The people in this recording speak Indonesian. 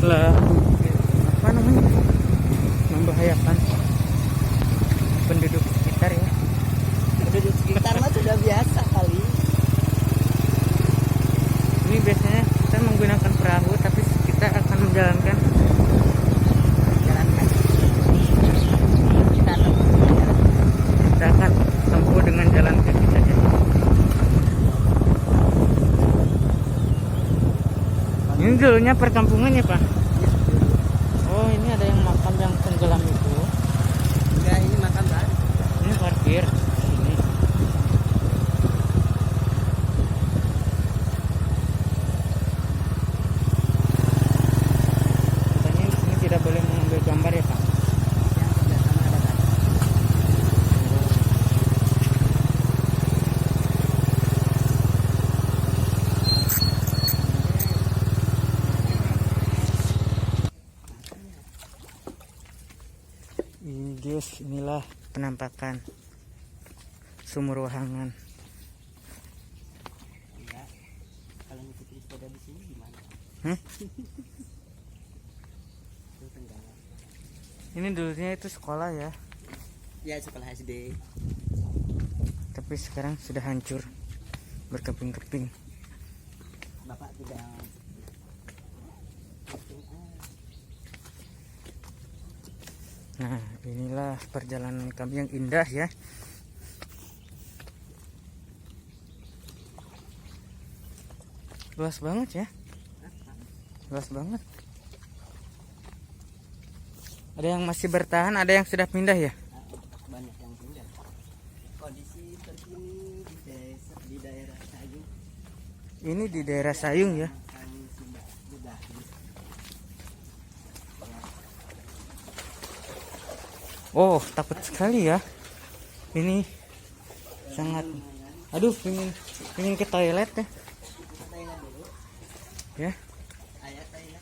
telah apa namanya membahayakan penduduk sekitar ya. Penduduk sekitar mah sudah biasa kali. Ini biasanya kita menggunakan perahu, tapi kita akan menjalankan Jalan kaki. kita akan tempuh dengan jalan kaki saja. Ini dulunya perkampungannya Pak. Oh ini ada yang makam yang tenggelam itu. Enggak, ini makan baru. Ini parkir ini. Katanya di sini tidak boleh mengambil gambar ya Pak. Yang sebelah sana ada kan. Guys, inilah penampakan sumur Wahangan. Enggak. Kalau ngikutin sepeda di sini gimana? Hmm? Itu tenggelam. Ini dulunya itu sekolah ya, Ya sekolah SD. tapi sekarang sudah hancur berkeping-keping. Bapak tidak. Nah, inilah perjalanan kami yang indah ya. Luas banget ya. Luas banget. Ada yang masih bertahan, ada yang sudah pindah ya. Banyak yang pindah. Kondisi terkini di daerah Sayung. Ini di daerah Sayung ya. Sayung sudah. Oh, takut sekali ya. Ini sangat. Aduh, pengen ke toilet ya. Kita tanya dulu. Ya. Ayah tanya.